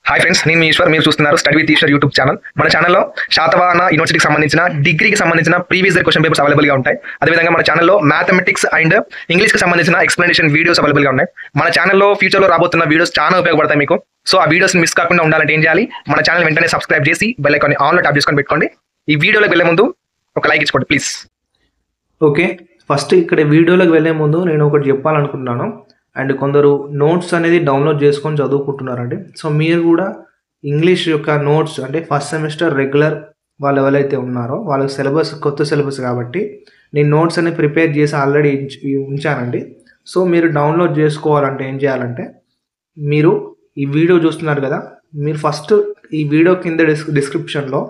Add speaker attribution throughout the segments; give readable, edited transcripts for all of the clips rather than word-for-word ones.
Speaker 1: Hi friends, నేను మీ ఈశ్వర్. మీరు చూస్తున్నారు study with Eshwar YouTube channel. మన ఛానల్లో శాతవాహన యూనివర్సిటీకి సంబంధించిన డిగ్రీకి సంబంధించిన ప్రీవియస్ ఇయర్ క్వశ్చన్ పేపర్స్ అవైలబుల్గా ఉంటాయి. అదేవిధంగా మన ఛానల్లో మ్యాథమెటిక్స్ అండ్ ఇంగ్లీష్కి సంబంధించిన ఎక్స్ప్లెనేషన్ వీడియోస్ అవైలబుల్గా ఉన్నాయి. మన ఛానల్లో ఫ్యూచర్లో రాబోతున్న వీడియోస్ చాలా ఉపయోగపడతాయి మీకు. సో ఆ వీడియోస్ మిస్ కాకుండా ఉండాలంటే ఏం చేయాలి? మన ఛానల్ వెంటనే సబ్స్క్రైబ్ చేసి బెల్ ఐకాన్ ఆన్లో ట్యాప్ చేసుకొని పెట్టుకోండి. ఈ వీడియోలోకి వెళ్ళే ముందు ఒక లైక్ ఇచ్చుకోండి ప్లీజ్.
Speaker 2: ఓకే, ఫస్ట్ ఇక్కడ వీడియోలోకి వెళ్ళే ముందు నేను ఒకటి చెప్పాలనుకుంటున్నాను. అండ్ కొందరు నోట్స్ అనేది డౌన్లోడ్ చేసుకొని చదువుకుంటున్నారండి. సో మీరు కూడా ఇంగ్లీష్ యొక్క నోట్స్ అంటే ఫస్ట్ సెమిస్టర్ రెగ్యులర్ వాళ్ళు ఎవరైతే ఉన్నారో వాళ్ళకి సిలబస్ కొత్త సిలబస్ కాబట్టి నేను నోట్స్ అనేది ప్రిపేర్ చేసి ఆల్రెడీ ఉంచానండి. సో మీరు డౌన్లోడ్ చేసుకోవాలంటే ఏం చేయాలంటే, మీరు ఈ వీడియో చూస్తున్నారు కదా, మీరు ఫస్ట్ ఈ వీడియో కింద డిస్క్రిప్షన్లో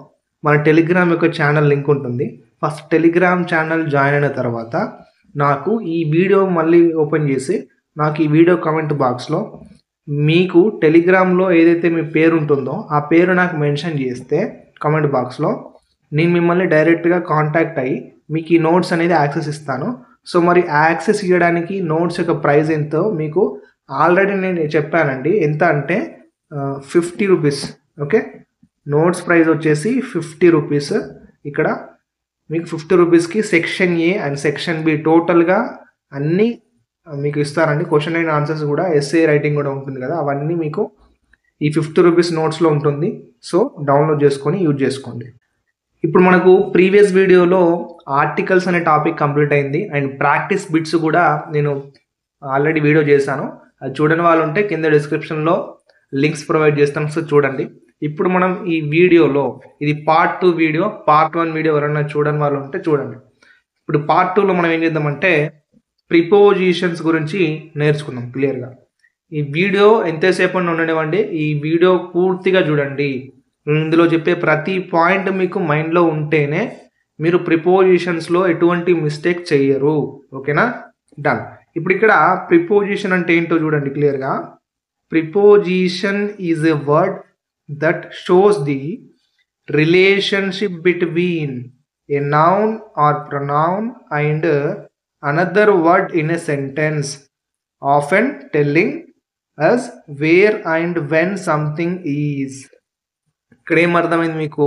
Speaker 2: మన టెలిగ్రామ్ యొక్క ఛానల్ లింక్ ఉంటుంది. ఫస్ట్ టెలిగ్రామ్ ఛానల్ జాయిన్ అయిన తర్వాత నాకు ఈ వీడియో మళ్ళీ ఓపెన్ చేసి నాకు ఈ వీడియో కామెంట్ బాక్స్లో మీకు టెలిగ్రామ్లో ఏదైతే మీ పేరు ఉంటుందో ఆ పేరు నాకు మెన్షన్ చేస్తే కామెంట్ బాక్స్లో నేను మిమ్మల్ని డైరెక్ట్గా కాంటాక్ట్ అయ్యి మీకు ఈ నోట్స్ అనేది యాక్సెస్ ఇస్తాను. సో మరి యాక్సెస్ ఇవ్వడానికి నోట్స్ యొక్క ప్రైస్ ఎంతో మీకు ఆల్రెడీ నేను చెప్పానండి. ఎంత అంటే 50 రూపీస్. ఓకే, నోట్స్ ప్రైస్ వచ్చేసి 50 రూపీస్. ఇక్కడ మీకు 50 రూపీస్కి section A and section B టోటల్గా అన్నీ మీకు ఇస్తారండి. క్వశ్చన్ అండ్ ఆన్సర్స్ కూడా, ఎస్ఏ రైటింగ్ కూడా ఉంటుంది కదా, అవన్నీ మీకు ఈ 50 రూపీస్ నోట్స్లో ఉంటుంది. సో డౌన్లోడ్ చేసుకొని యూజ్ చేసుకోండి. ఇప్పుడు మనకు ప్రీవియస్ వీడియోలో ఆర్టికల్స్ అనే టాపిక్ కంప్లీట్ అయింది అండ్ ప్రాక్టీస్ బిట్స్ కూడా నేను ఆల్రెడీ వీడియో చేశాను. అది చూడని వాళ్ళు ఉంటే కింద డిస్క్రిప్షన్లో లింక్స్ ప్రొవైడ్ చేస్తాను, సో చూడండి. ఇప్పుడు మనం ఈ వీడియోలో ఇది పార్ట్ 2 వీడియో, పార్ట్ 1 వీడియో ఎవరైనా చూడని వాళ్ళు ఉంటే చూడండి. ఇప్పుడు పార్ట్ 2లో మనం ఏం చేద్దామంటే ప్రిపోజిషన్స్ గురించి నేర్చుకుందాం క్లియర్గా. ఈ వీడియో ఎంతసేపు ఉండనివ్వండి, ఈ వీడియో పూర్తిగా చూడండి. ఇందులో చెప్పే ప్రతి పాయింట్ మీకు మైండ్లో ఉంటేనే మీరు ప్రిపోజిషన్స్లో ఎటువంటి మిస్టేక్ చెయ్యరు. ఓకేనా? డన్. ఇప్పుడు ఇక్కడ ప్రిపోజిషన్ అంటే ఏంటో చూడండి క్లియర్గా. Preposition is a word that shows the relationship between a noun are pronoun and another word in a sentence, often telling us where and when something is. ఇక్కడ ఏమర్థమైంది మీకు?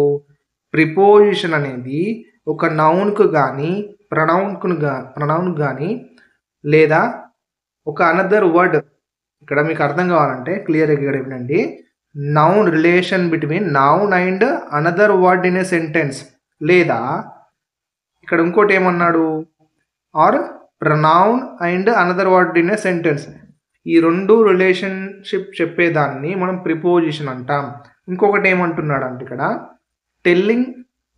Speaker 2: ప్రిపోజిషన్ అనేది ఒక నౌన్కు కానీ ప్రొనౌన్కు కానీ లేదా ఒక అనదర్ వర్డ్, ఇక్కడ మీకు అర్థం కావాలంటే క్లియర్గా ఇక్కడ వినండి. Noun, relation between noun and another word in a sentence, లేదా ఇక్కడ ఇంకోటి ఏమన్నాడు, are pronoun and another word in a sentence. ఈ రెండు రిలేషన్షిప్ చెప్పేదాన్ని మనం ప్రిపోజిషన్ అంటాం. ఇంకొకటి ఏమంటున్నాడు అంటే ఇక్కడ telling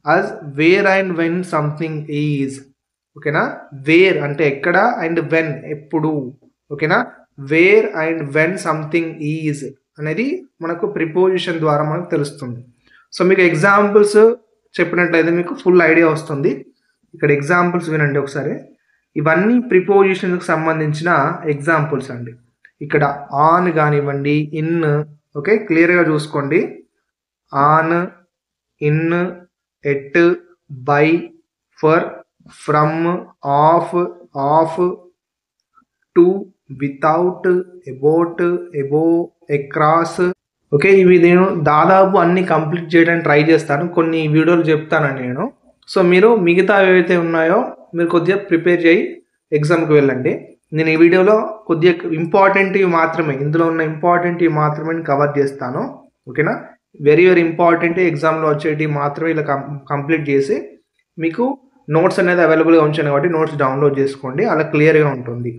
Speaker 2: us where and when something is. ఓకేనా? వేర్ అంటే ఎక్కడ అండ్ వెన్ ఎప్పుడు. ఓకేనా? Where and when something is అనేది మనకు ప్రిపోజిషన్ ద్వారా మనకు తెలుస్తుంది. సో మీకు ఎగ్జాంపుల్స్ చెప్పినట్లయితే మీకు ఫుల్ ఐడియా వస్తుంది. ఇక్కడ ఎగ్జాంపుల్స్ వినండి ఒకసారి. ఇవన్నీ ప్రిపోజిషన్కి సంబంధించిన ఎగ్జాంపుల్స్ అండి. ఇక్కడ ఆన్ కానివ్వండి, ఇన్. ఓకే, క్లియర్గా చూసుకోండి. On, in, at, by, for, from, of, to, without, about, above, across. Okay, ఇవి నేను దాదాపు అన్ని కంప్లీట్ చేయడానికి ట్రై చేస్తాను. కొన్ని వీడియోలు చెప్తానండి నేను. సో మీరు మిగతా ఏవైతే ఉన్నాయో మీరు కొద్దిగా ప్రిపేర్ చేయి ఎగ్జామ్కి వెళ్ళండి. నేను ఈ వీడియోలో కొద్దిగా ఇంపార్టెంట్వి మాత్రమే, ఇందులో ఉన్న ఇంపార్టెంట్వి మాత్రమే నేను కవర్ చేస్తాను. ఓకేనా? వెరీ వెరీ ఇంపార్టెంట్ ఎగ్జామ్లో వచ్చేటివి మాత్రమే ఇలా కంప్లీట్ చేసి మీకు నోట్స్ అనేది అవైలబుల్గా ఉంచాను కాబట్టి నోట్స్ డౌన్లోడ్ చేసుకోండి, అలా క్లియర్గా ఉంటుంది.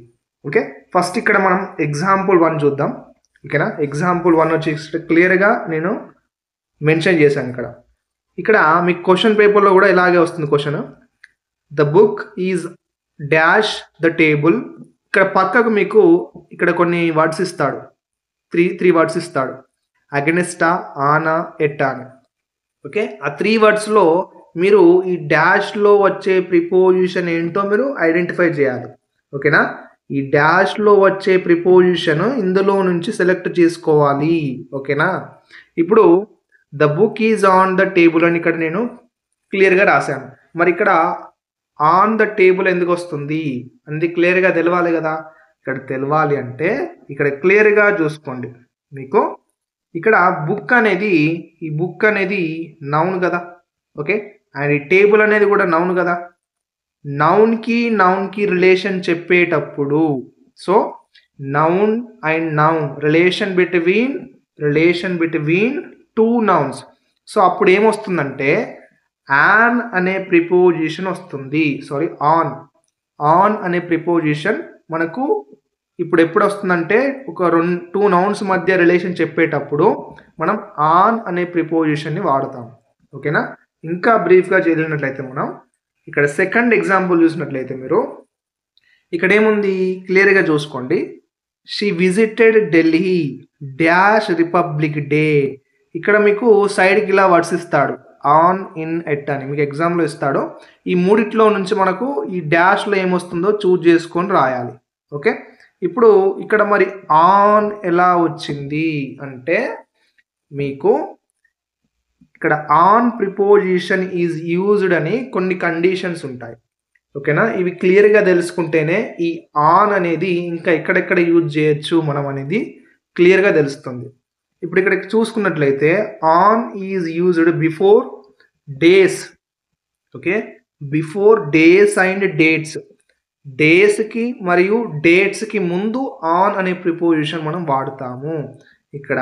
Speaker 2: ఓకే, ఫస్ట్ ఇక్కడ మనం ఎగ్జాంపుల్ 1 చూద్దాం. ఓకేనా? ఎగ్జాంపుల్ 1 వచ్చి క్లియర్గా నేను మెన్షన్ చేశాను. ఇక్కడ మీకు క్వశ్చన్ పేపర్లో కూడా ఇలాగే వస్తుంది question. The book is dash the table. ఇక్కడ పక్కకు మీకు ఇక్కడ కొన్ని వర్డ్స్ ఇస్తాడు, త్రీ వర్డ్స్ ఇస్తాడు. అగెనిస్టా, ఆనా, ఎట్టా అని. ఓకే, ఆ 3 వర్డ్స్లో మీరు ఈ డాష్లో వచ్చే ప్రిపోజిషన్ ఏంటో మీరు ఐడెంటిఫై చేయాలి. ఓకేనా? ఈ డాష్లో వచ్చే ప్రిపోజిషన్ ఇందులో నుంచి సెలెక్ట్ చేసుకోవాలి. ఓకేనా? ఇప్పుడు the book is on the table అని ఇక్కడ నేను క్లియర్గా రాశాను. మరి ఇక్కడ ఆన్ ద టేబుల్ ఎందుకు వస్తుంది అనేది క్లియర్గా తెలవాలి కదా. ఇక్కడ తెలవాలి అంటే ఇక్కడ క్లియర్గా చూసుకోండి. మీకు ఇక్కడ ఈ బుక్ అనేది నౌన్ కదా, ఓకే. అండ్ ఈ టేబుల్ అనేది కూడా నౌన్ కదా. నౌన్కి రిలేషన్ చెప్పేటప్పుడు so noun and noun relation between two nouns. So అప్పుడు ఏమొస్తుందంటే యాన్ అనే ప్రిపోజిషన్ వస్తుంది. ఆన్ అనే ప్రిపోజిషన్ మనకు ఇప్పుడు ఎప్పుడు వస్తుందంటే ఒక టూ నౌన్స్ మధ్య రిలేషన్ చెప్పేటప్పుడు మనం ఆన్ అనే ప్రిపోజిషన్ని వాడతాం, ఓకేనా. ఇంకా బ్రీఫ్గా చదివినట్లయితే మనం ఇక్కడ సెకండ్ ఎగ్జాంపుల్ చూసినట్లయితే మీరు ఇక్కడ ఏముంది క్లియర్గా చూసుకోండి. She visited Delhi dash republic day. ఇక్కడ మీకు సైడ్కి ఇలా వర్డ్స్ ఇస్తాడు, ఆన్, ఇన్, ఎట్ అని మీకు ఎగ్జామ్లో ఇస్తాడు. ఈ మూడిట్లో నుంచి మనకు ఈ డాష్లో ఏమొస్తుందో చూజ్ చేసుకొని రాయాలి, ఓకే. ఇప్పుడు ఇక్కడ మరి ఆన్ ఎలా వచ్చింది అంటే మీకు ఇక్కడ ఆన్ ప్రిపోజిషన్ ఈజ్ యూజ్డ్ అని కొన్ని కండిషన్స్ ఉంటాయి, ఓకేనా. ఇవి క్లియర్గా తెలుసుకుంటేనే ఈ ఆన్ అనేది ఇంకా ఎక్కడెక్కడ యూజ్ చేయొచ్చు మనం అనేది క్లియర్గా తెలుస్తుంది. ఇప్పుడు ఇక్కడ చూసుకున్నట్లయితే on is used before days, okay. Before days and dates. డేస్కి మరియు డేట్స్కి ముందు ఆన్ అనే ప్రిపోజిషన్ మనం వాడతాము. ఇక్కడ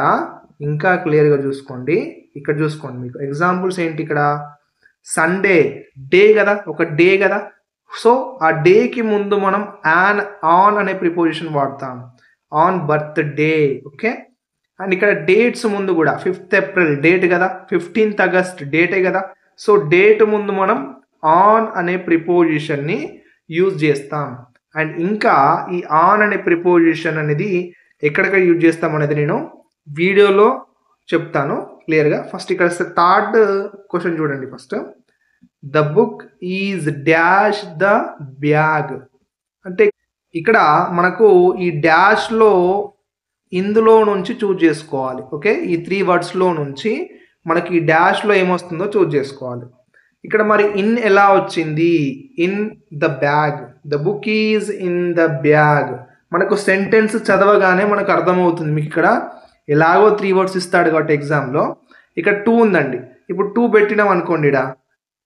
Speaker 2: ఇంకా క్లియర్గా చూసుకోండి. ఇక్కడ చూసుకోండి మీకు ఎగ్జాంపుల్స్ ఏంటి. ఇక్కడ సండే డే కదా, ఒక డే కదా. సో ఆ డేకి ముందు మనం ఆన్ అనే ప్రిపోజిషన్ వాడతాం, ఆన్ బర్త్డే, ఓకే. అండ్ ఇక్కడ డేట్స్ ముందు కూడా 5th ఏప్రిల్ డేట్ కదా, 15th ఆగస్ట్ డేటే కదా. సో డేట్ ముందు మనం ఆన్ అనే ప్రిపోజిషన్ని యూజ్ చేస్తాం. అండ్ ఇంకా ఈ ఆన్ అనే ప్రిపోజిషన్ అనేది ఎక్కడెక్కడ యూజ్ చేస్తాం అనేది నేను వీడియోలో చెప్తాను క్లియర్గా. ఫస్ట్ ఇక్కడ థర్డ్ క్వశ్చన్ చూడండి. First the book is dash the bag అంటే ఇక్కడ మనకు ఈ డాష్లో ఇందులో నుంచి చూజ్ చేసుకోవాలి, ఓకే. ఈ 3 వర్డ్స్లో నుంచి మనకి ఈ డాష్లో ఏమొస్తుందో చూజ్ చేసుకోవాలి. ఇక్కడ మరి ఇన్ ఎలా వచ్చింది, in the bag, the book is in the bag. మనకు సెంటెన్స్ చదవగానే మనకు అర్థమవుతుంది. మీకు ఇక్కడ ఎలాగో 3 వర్డ్స్ ఇస్తాడు కాబట్టి ఎగ్జామ్లో ఇక్కడ 2 ఉందండి. ఇప్పుడు 2 పెట్టినాం అనుకోండి, ఇక్కడ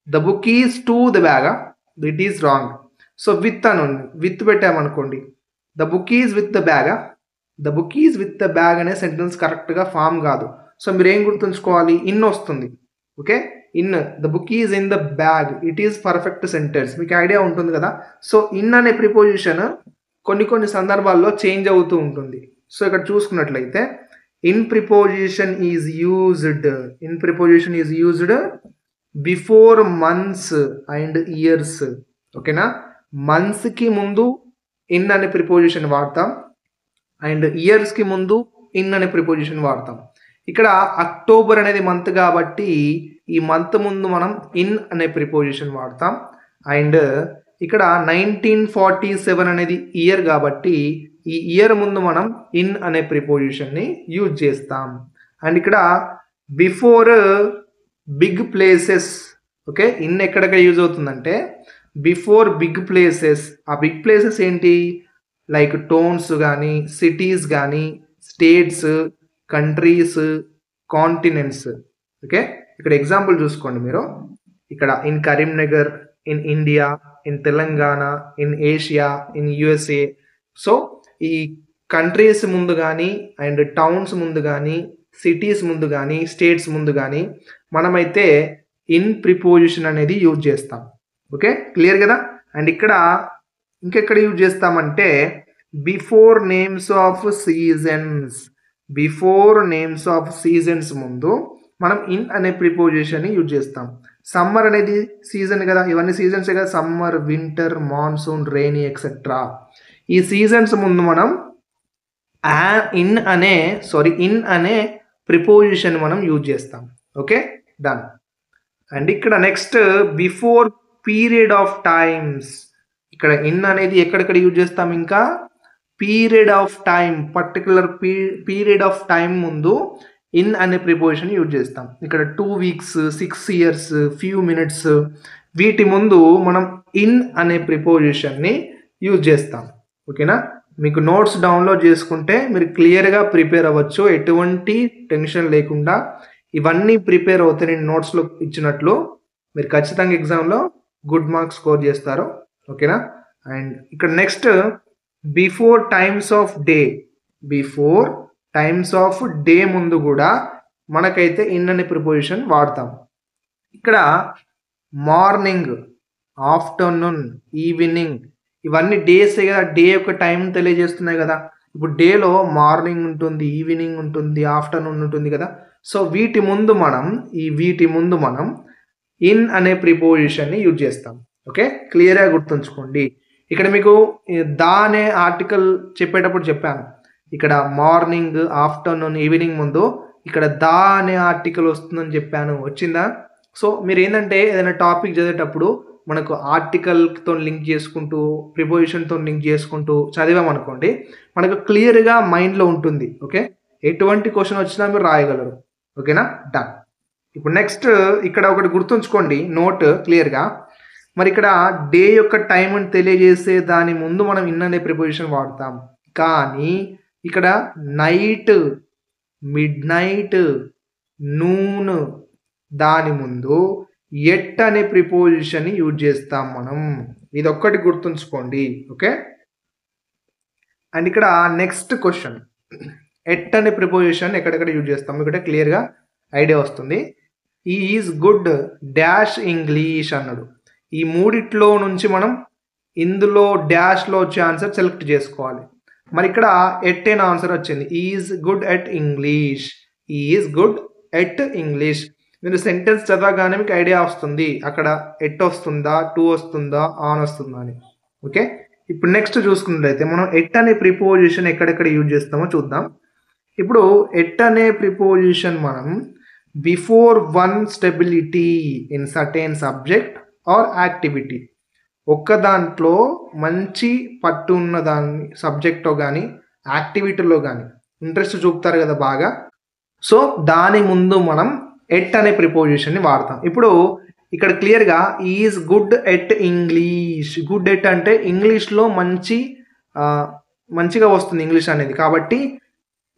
Speaker 2: the book is to the బ్యాగా, it is wrong. So with అని ఉంది, విత్ పెట్టామనుకోండి the book is with the బ్యాగా, the book is with the bag అనే సెంటెన్స్ కరెక్ట్గా ఫామ్ కాదు. సో మీరు ఏం గుర్తుంచుకోవాలి, ఇన్ వస్తుంది, okay. In the book is in the bag, it is perfect sentence. మీకు ఐడియా ఉంటుంది కదా. సో ఇన్ అనే ప్రిపోజిషన్ కొన్ని సందర్భాల్లో చేంజ్ అవుతూ ఉంటుంది. సో ఇక్కడ చూసుకున్నట్లయితే in preposition is used before months and years, ఓకేనా. మంత్స్కి ముందు ఇన్ అనే ప్రిపోజిషన్ వాడతాం అండ్ ఇయర్స్కి ముందు ఇన్ అనే ప్రిపోజిషన్ వాడతాం. ఇక్కడ అక్టోబర్ అనేది మంత్ కాబట్టి ఈ మంత్ ముందు మనం ఇన్ అనే ప్రిపోజిషన్ వాడతాం. అండ్ ఇక్కడ 1947 అనేది ఇయర్ కాబట్టి ఈ ఇయర్ ముందు మనం ఇన్ అనే ప్రిపోజిషన్ని యూజ్ చేస్తాం. అండ్ ఇక్కడ before big places, okay. In ఎక్కడెక్కడ యూజ్ అవుతుందంటే బిఫోర్ బిగ్ ప్లేసెస్. ఆ బిగ్ ప్లేసెస్ ఏంటి, లైక్ టౌన్స్ కానీ, సిటీస్ కానీ, స్టేట్స్, కంట్రీస్, కాంటినెంట్స్, ఓకే. ఇక్కడ ఎగ్జాంపుల్ చూసుకోండి మీరు. ఇక్కడ in Karimnagar, in India, in Telangana, in Asia, in USA. So ఈ కంట్రీస్ ముందు కానీ అండ్ టౌన్స్ ముందు కానీ, సిటీస్ ముందు కానీ, స్టేట్స్ ముందు కానీ మనమైతే ఇన్ ప్రిపోజిషన్ అనేది యూజ్ చేస్తాం, ఓకే. క్లియర్ కదా. అండ్ ఇక్కడ ఇంకెక్కడ యూజ్ చేస్తామంటే బిఫోర్ నేమ్స్ ఆఫ్ సీజన్స్ ముందు మనం ఇన్ అనే ప్రిపోజిషన్ యూజ్ చేస్తాం. సమ్మర్ అనేది సీజన్ కదా, ఇవన్నీ సీజన్స్ కదా, summer, winter, monsoon, rainy etcetera. ఈ సీజన్స్ ముందు మనం ఇన్ అనే ప్రిపోజిషన్ మనం యూజ్ చేస్తాం, ఓకే. డన్. అండ్ ఇక్కడ next before period of times. ఇక్కడ ఇన్ అనేది ఎక్కడెక్కడ యూజ్ చేస్తాం, ఇంకా period of time, particular period of time ముందు ఇన్ అనే ప్రిపోజిషన్ యూజ్ చేస్తాం. ఇక్కడ 2 weeks, 6 years, few minutes వీటి ముందు మనం ఇన్ అనే ప్రిపోజిషన్ని యూజ్ చేస్తాం, ఓకేనా. మీకు నోట్స్ డౌన్లోడ్ చేసుకుంటే మీరు క్లియర్గా ప్రిపేర్ అవ్వచ్చు, ఎటువంటి టెన్షన్ లేకుండా. ఇవన్నీ ప్రిపేర్ అవుతే నేను నోట్స్లో ఇచ్చినట్లు మీరు ఖచ్చితంగా ఎగ్జామ్లో గుడ్ మార్క్స్ స్కోర్ చేస్తారు. ఓకేనా? అండ్ ఇక్కడ next before times of day ముందు కూడా మనకైతే ఇన్ అనే ప్రిపోజిషన్ వాడతాం. ఇక్కడ మార్నింగ్, ఆఫ్టర్నూన్, ఈవినింగ్ ఇవన్నీ డేస్ కదా, డే యొక్క టైం తెలియజేస్తున్నాయి కదా. ఇప్పుడు డేలో మార్నింగ్ ఉంటుంది, ఈవినింగ్ ఉంటుంది, ఆఫ్టర్నూన్ ఉంటుంది కదా. సో వీటి ముందు మనం ఇన్ అనే ప్రిపోజిషన్ని యూజ్ చేస్తాం. ఓకే, క్లియర్గా గుర్తుంచుకోండి. ఇక్కడ మీకు దా అనే ఆర్టికల్ చెప్పేటప్పుడు చెప్పాను, ఇక్కడ మార్నింగ్, ఆఫ్టర్నూన్, ఈవినింగ్ ముందు ఇక్కడ దా అనే ఆర్టికల్ వస్తుందని చెప్పాను. వచ్చిందా? సో మీరు ఏంటంటే ఏదైనా టాపిక్ చదివేటప్పుడు మనకు ఆర్టికల్తో లింక్ చేసుకుంటూ, ప్రిపోజిషన్తో లింక్ చేసుకుంటూ చదివామనుకోండి, మనకు క్లియర్గా మైండ్లో ఉంటుంది. ఓకే, ఎటువంటి క్వశ్చన్ వచ్చినా మీరు రాయగలరు. ఓకేనా? డన్. ఇప్పుడు నెక్స్ట్ ఇక్కడ ఒకటి గుర్తుంచుకోండి, నోట్ క్లియర్గా. మరి ఇక్కడ డే యొక్క టైం అని తెలియజేసే దాని ముందు మనం ఇన్ అనే ప్రిపోజిషన్ వాడతాం. కానీ ఇక్కడ నైట్, మిడ్ నైట్, నూన్ దాని ముందు ఎట్ అనే ప్రిపోజిషన్ యూజ్ చేస్తాం మనం. ఇది ఒక్కటి గుర్తుంచుకోండి. ఓకే, అండ్ ఇక్కడ నెక్స్ట్ క్వశ్చన్, ఎట్ అనే ప్రిపోజిషన్ ఎక్కడెక్కడ యూజ్ చేస్తాం ఇక్కడ క్లియర్గా ఐడియా వస్తుంది. ఈ ఈజ్ గుడ్ డాష్ ఇంగ్లీష్ అన్నాడు. ఈ మూడిట్లో నుంచి మనం ఇందులో డాష్లో వచ్చే ఆన్సర్ సెలెక్ట్ చేసుకోవాలి. మరి ఇక్కడ ఎట్ అనే ఆన్సర్ వచ్చింది, is good at English. Is good at English. మీరు సెంటెన్స్ చదవగానే మీకు ఐడియా వస్తుంది అక్కడ ఎట్ వస్తుందా, టు వస్తుందా, ఆన్ వస్తుందా అని. ఓకే, ఇప్పుడు నెక్స్ట్ చూసుకున్నట్లయితే మనం ఎట్ అనే ప్రిపోజిషన్ ఎక్కడెక్కడ యూజ్ చేస్తామో చూద్దాం. ఇప్పుడు ఎట్ అనే ప్రిపోజిషన్ మనం before one stability in certain subject or activity, ఒక్క దాంట్లో మంచి పట్టు ఉన్న దాన్ని సబ్జెక్ట్లో కానీ యాక్టివిటీలో కానీ ఇంట్రెస్ట్ చూపుతారు కదా బాగా. సో దాని ముందు మనం ఎట్ అనే ప్రిపోజిషన్ని వాడతాం. ఇప్పుడు ఇక్కడ క్లియర్గా is good at English. Good at అంటే ఇంగ్లీష్లో మంచిగా వస్తుంది ఇంగ్లీష్ అనేది. కాబట్టి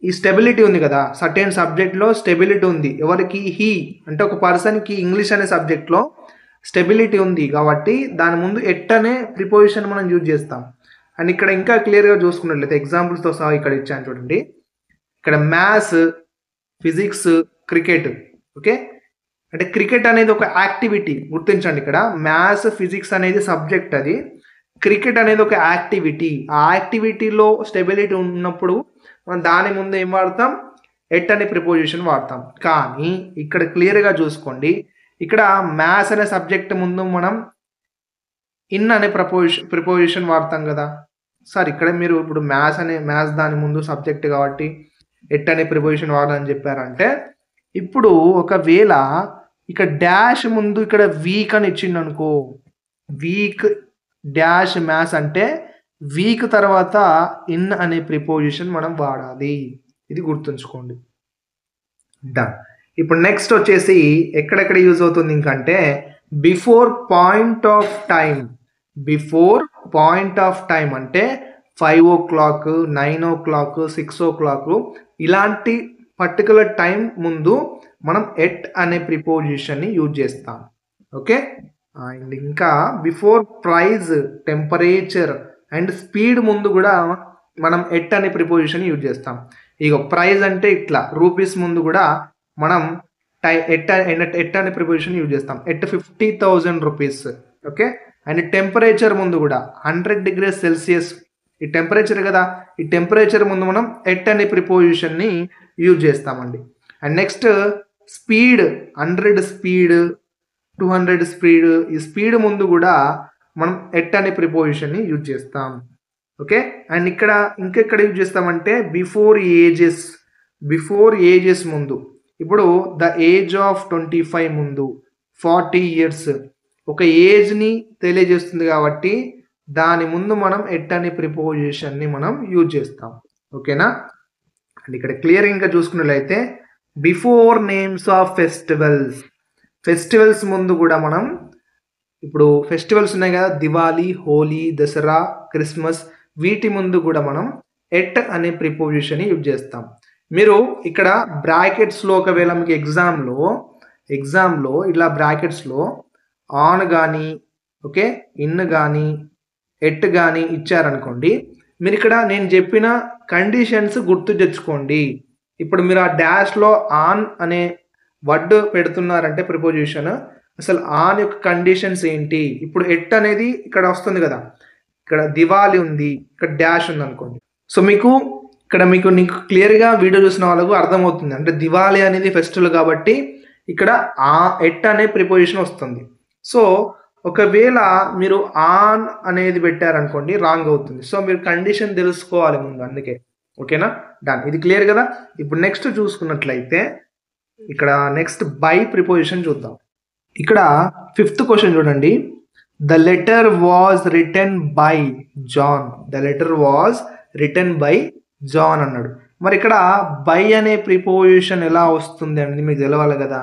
Speaker 2: ఈ స్టెబిలిటీ ఉంది కదా, సర్టెన్ సబ్జెక్ట్లో స్టెబిలిటీ ఉంది. ఎవరికి? హీ అంటే ఒక పర్సన్కి ఇంగ్లీష్ అనే సబ్జెక్ట్లో స్టెబిలిటీ ఉంది కాబట్టి దాని ముందు ఎట్ అనే ప్రిపోజిషన్ మనం యూజ్ చేస్తాం. అండ్ ఇక్కడ ఇంకా క్లియర్గా చూసుకున్నట్లయితే ఎగ్జాంపుల్స్తో సహా ఇక్కడ ఇచ్చాను చూడండి. ఇక్కడ మ్యాథ్స్, ఫిజిక్స్, క్రికెట్. ఓకే, అంటే క్రికెట్ అనేది ఒక యాక్టివిటీ గుర్తించండి. ఇక్కడ మ్యాథ్స్, ఫిజిక్స్ అనేది సబ్జెక్ట్, అది క్రికెట్ అనేది ఒక యాక్టివిటీ. ఆ యాక్టివిటీలో స్టెబిలిటీ ఉన్నప్పుడు మనం దాని ముందు ఏం వాడతాం? ఎట్ అనే ప్రిపోజిషన్ వాడతాం. కానీ ఇక్కడ క్లియర్గా చూసుకోండి, ఇక్కడ మ్యాథ్స్ అనే సబ్జెక్ట్ ముందు మనం ఇన్ అనే ప్రిపోజిషన్ వాడతాం కదా సార్. ఇక్కడ మీరు ఇప్పుడు మ్యాథ్స్ దాని ముందు సబ్జెక్ట్ కాబట్టి ఎట్ అనే ప్రిపోజిషన్ వాడని చెప్పారంటే, ఇప్పుడు ఒకవేళ ఇక్కడ డాష్ ముందు ఇక్కడ వీక్ అని ఇచ్చిండు అనుకో, వీక్ డాష్ మ్యాథ్స్ అంటే వీక్ తర్వాత ఇన్ అనే ప్రిపోజిషన్ మనం వాడాలి. ఇది గుర్తుంచుకోండి. డన్. ఇప్పుడు నెక్స్ట్ వచ్చేసి ఎక్కడెక్కడ యూజ్ అవుతుంది ఇంకంటే before point of time. Before point of time అంటే 5 o'clock, 9 o'clock, 6 o'clock ఇలాంటి పర్టికులర్ టైం ముందు మనం ఎట్ అనే ప్రిపోజిషన్ని యూజ్ చేస్తాం. ఓకే, అండ్ ఇంకా before price, temperature and speed ముందు కూడా మనం ఎట్ అనే ప్రిపోజిషన్ యూజ్ చేస్తాం. ఇక ప్రైజ్ అంటే ఇట్లా రూపీస్ ముందు కూడా మనం ఎట్ అనే ప్రిపోజిషన్ యూజ్ చేస్తాం. At 50,000 rupees. Okay, and temperature ముందు కూడా 100 degrees Celsius, ఈ టెంపరేచర్ కదా, ఈ టెంపరేచర్ ముందు మనం ఎట్ అనే ప్రిపోజిషన్ని యూజ్ చేస్తామండి. And next speed, 100 speed, 200 speed, ఈ స్పీడ్ ముందు కూడా మనం ఎట్ అనే ప్రిపోజిషన్ని యూజ్ చేస్తాం. ఓకే, అండ్ ఇక్కడ ఇంకెక్కడ యూజ్ చేస్తామంటే బిఫోర్ ఏజెస్. బిఫోర్ ఏజెస్ ముందు, ఇప్పుడు ద ఏజ్ ఆఫ్ 25 ముందు 40 years ఒక ఏజ్ని తెలియజేస్తుంది కాబట్టి దాని ముందు మనం ఎట్ అనే ప్రిపోజిషన్ని మనం యూజ్ చేస్తాం. ఓకేనా, అండ్ ఇక్కడ క్లియర్ ఇంకా చూసుకున్నట్లయితే before names of festivals. Festivals ముందు కూడా మనం, ఇప్పుడు ఫెస్టివల్స్ ఉన్నాయి కదా, దివాళీ, హోలీ, దసరా, క్రిస్మస్, వీటి ముందు కూడా మనం ఎట్ అనే ప్రిపోజిషన్ యూజ్ చేస్తాం. మీరు ఇక్కడ బ్రాకెట్స్లో ఒకవేళ మీకు ఎగ్జామ్లో ఇలా బ్రాకెట్స్లో ఆన్ కానీ ఓకే ఇన్ కానీ ఎట్ కానీ ఇచ్చారనుకోండి, మీరు ఇక్కడ నేను చెప్పిన కండిషన్స్ గుర్తు తెచ్చుకోండి. ఇప్పుడు మీరు ఆ డాష్లో ఆన్ అనే వర్డ్ పెడుతున్నారంటే ప్రిపోజిషన్, అసలు ఆన్ యొక్క కండిషన్స్ ఏంటి? ఇప్పుడు ఎట్ అనేది ఇక్కడ వస్తుంది కదా, ఇక్కడ దివాలి ఉంది, ఇక్కడ డాష్ ఉంది అనుకోండి. సో మీకు నీకు క్లియర్గా వీడియో చూసిన వాళ్ళకు అర్థమవుతుంది. అంటే దివాలి అనేది ఫెస్టివల్ కాబట్టి ఇక్కడ ఎట్ అనే ప్రిపోజిషన్ వస్తుంది. సో ఒకవేళ మీరు ఆన్ అనేది పెట్టారనుకోండి రాంగ్ అవుతుంది. సో మీరు కండిషన్ తెలుసుకోవాలి ముందు, అందుకే. ఓకేనా, డన్. ఇది క్లియర్ కదా. ఇప్పుడు నెక్స్ట్ చూసుకున్నట్లయితే ఇక్కడ నెక్స్ట్ బై ప్రిపోజిషన్ చూద్దాం. ఇక్కడ 5th క్వశ్చన్ చూడండి. The letter was written by John. The letter was written by John అన్నాడు. మరి ఇక్కడ బై అనే ప్రిపోజిషన్ ఎలా వస్తుంది అనేది మీకు తెలవాలి కదా.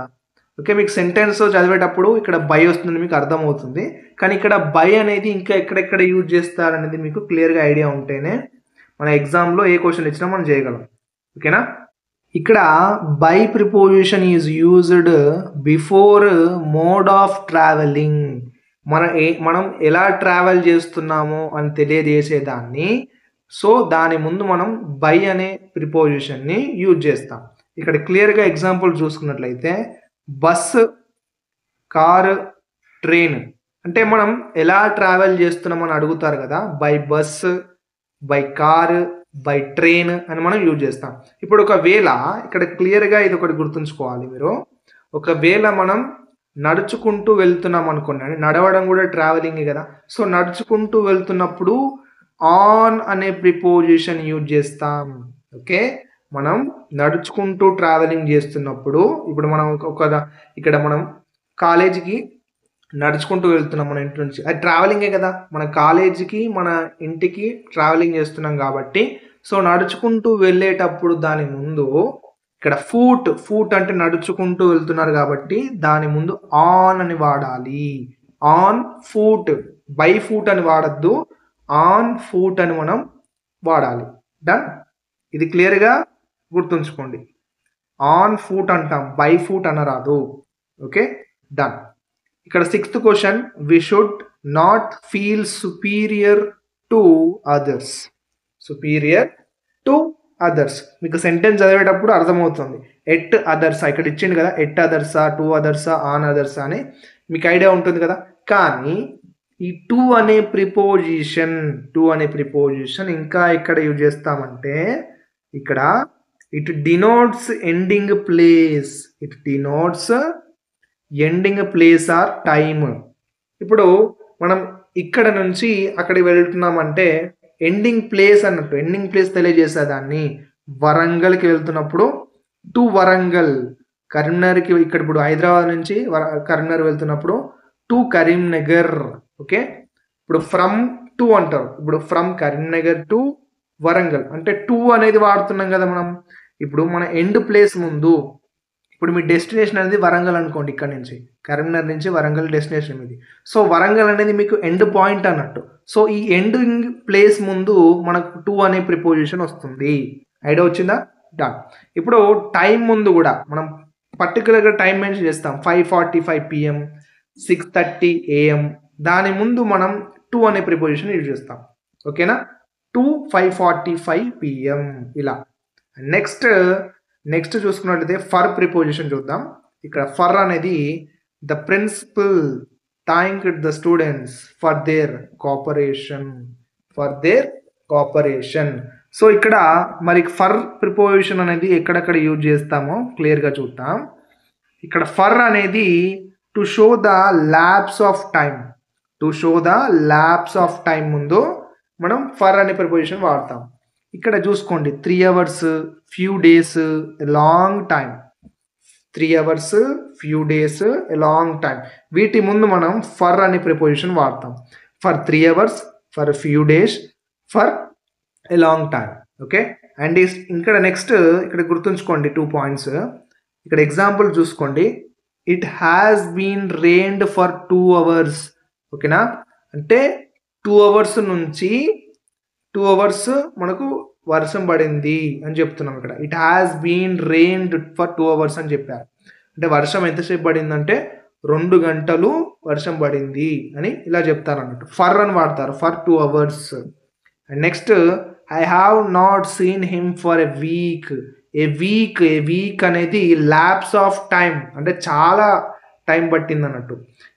Speaker 2: ఓకే, మీకు సెంటెన్స్ చదివేటప్పుడు ఇక్కడ బై వస్తుంది మీకు అర్థమవుతుంది. కానీ ఇక్కడ బై అనేది ఇంకా ఎక్కడెక్కడ యూజ్ చేస్తారనేది మీకు క్లియర్గా ఐడియా ఉంటేనే మన ఎగ్జామ్లో ఏ క్వశ్చన్ ఇచ్చినా మనం చేయగలం. ఓకేనా, ఇక్కడ by preposition is used before mode of travelling. మనం ఎలా ట్రావెల్ చేస్తున్నామో అని తెలియజేసేదాన్ని. సో దాని ముందు మనం బై అనే ప్రిపోజిషన్ని యూజ్ చేస్తాం. ఇక్కడ క్లియర్గా ఎగ్జాంపుల్ చూసుకున్నట్లయితే బస్సు, కారు, ట్రైన్ అంటే మనం ఎలా ట్రావెల్ చేస్తున్నామని అడుగుతారు కదా. By bus, by car, by train అని మనం యూజ్ చేస్తాం. ఇప్పుడు ఒకవేళ ఇక్కడ క్లియర్గా ఇది ఒకటి గుర్తుంచుకోవాలి మీరు. ఒకవేళ మనం నడుచుకుంటూ వెళ్తున్నాం అనుకోండి, నడవడం కూడా ట్రావెలింగ్ కదా. సో నడుచుకుంటూ వెళ్తున్నప్పుడు ఆన్ అనే ప్రిపోజిషన్ యూజ్ చేస్తాం. ఓకే, మనం నడుచుకుంటూ ట్రావెలింగ్ చేస్తున్నప్పుడు ఇప్పుడు మనం ఇక్కడ మనం కాలేజీకి నడుచుకుంటూ వెళ్తున్నాం మన ఇంటి నుంచి, అది ట్రావెలింగే కదా. మన కాలేజీకి మన ఇంటికి ట్రావెలింగ్ చేస్తున్నాం కాబట్టి సో నడుచుకుంటూ వెళ్ళేటప్పుడు దాని ముందు ఇక్కడ ఫూట్ అంటే నడుచుకుంటూ వెళ్తున్నారు కాబట్టి దాని ముందు ఆన్ అని వాడాలి. ఆన్ ఫూట్, బై ఫూట్ అని వాడద్దు, ఆన్ ఫూట్ అని మనం వాడాలి. డన్, ఇది క్లియర్గా గుర్తుంచుకోండి. ఆన్ ఫూట్ అంటాం, బై ఫూట్ అనరాదు. Okay, done. ఇక్కడ 6th question, we should not feel superior to others. Superior to others మీకు సెంటెన్స్ చదివేటప్పుడు అర్థమవుతుంది. ఎట్ అదర్సా ఇక్కడ ఇచ్చిండు కదా, ఎట్ అదర్సా, టు అదర్సా, ఆన్ అదర్సా అని మీకు ఐడియా ఉంటుంది కదా. కానీ ఈ టు అనే ప్రిపోజిషన్ ఇంకా ఇక్కడ యూజ్ చేస్తామంటే ఇక్కడ it denotes ending place. It denotes ending place or time. ఇప్పుడు మనం ఇక్కడ నుంచి అక్కడికి వెళ్తున్నామంటే ఎండింగ్ ప్లేస్ అన్నట్టు, ఎండింగ్ ప్లేస్ తెలియజేసేదాన్ని. వరంగల్కి వెళ్తున్నప్పుడు టు వరంగల్, కరీంనగర్కి ఇక్కడ ఇప్పుడు హైదరాబాద్ నుంచి కరీంనగర్ వెళ్తున్నప్పుడు టు కరీంనగర్. ఓకే, ఇప్పుడు ఫ్రమ్ టు అంటారు. ఇప్పుడు ఫ్రమ్ కరీంనగర్ టు వరంగల్ అంటే టు అనేది వాడుతున్నాం కదా మనం. ఇప్పుడు మన ఎండ్ ప్లేస్ ముందు, ఇప్పుడు మీ డెస్టినేషన్ అనేది వరంగల్ అనుకోండి, ఇక్కడ నుంచి కరీంనగర్ నుంచి వరంగల్ డెస్టినేషన్ ఇది. సో వరంగల్ అనేది మీకు ఎండ్ పాయింట్ అన్నట్టు. సో ఈ ఎండింగ్ ప్లేస్ ముందు మనకు టు అనే ప్రిపోజిషన్ వస్తుంది. ఐడియా వచ్చిందా? డన్. ఇప్పుడు టైం ముందు కూడా మనం పర్టికులర్గా టైం మెన్షన్ చేస్తాం. 5:45 PM, 6:30 AM. దాని ముందు మనం టు అనే ప్రిపోజిషన్ యూజ్ చేస్తాం. ఓకేనా, టు 5:45 PM ఇలా. నెక్స్ట్ చూసుకున్నట్లయితే ఫర్ ప్రిపోజిషన్ చూద్దాం. ఇక్కడ ఫర్ అనేది the principal thanked the students for their cooperation. So ఇక్కడ మరి ఫర్ ప్రిపోజిషన్ అనేది ఎక్కడెక్కడ యూజ్ చేస్తామో క్లియర్గా చూద్దాం. ఇక్కడ ఫర్ అనేది to show the lapse of time ముందు మనం ఫర్ అనే ప్రిపోజిషన్ వాడతాం. ఇక్కడ చూసుకోండి 3 hours, few days, a long time. 3 hours, few days, a long time. వీటి ముందు మనం ఫర్ అనే ప్రిపోజిషన్ వాడతాం. For 3 hours, for few days, for a long time. Okay, and ఇక్కడ నెక్స్ట్ ఇక్కడ గుర్తుంచుకోండి 2 points. ఇక్కడ ఎగ్జాంపుల్ చూసుకోండి. It has been rained for 2 hours. ఓకేనా, అంటే 2 hours నుంచి 2 అవర్స్ మనకు వర్షం పడింది అని చెప్తున్నాం ఇక్కడ. It has been rained for 2 hours అని చెప్పారు. అంటే వర్షం ఎంతసేపు పడిందంటే 2 గంటలు వర్షం పడింది అని ఇలా చెప్తారు అన్నట్టు. ఫర్ అని వాడతారు, for 2 hours. And next I have not seen him for a week. A week అనేది ల్యాప్స్ ఆఫ్ టైం, అంటే చాలా టైం పట్టింది అన్నట్టు.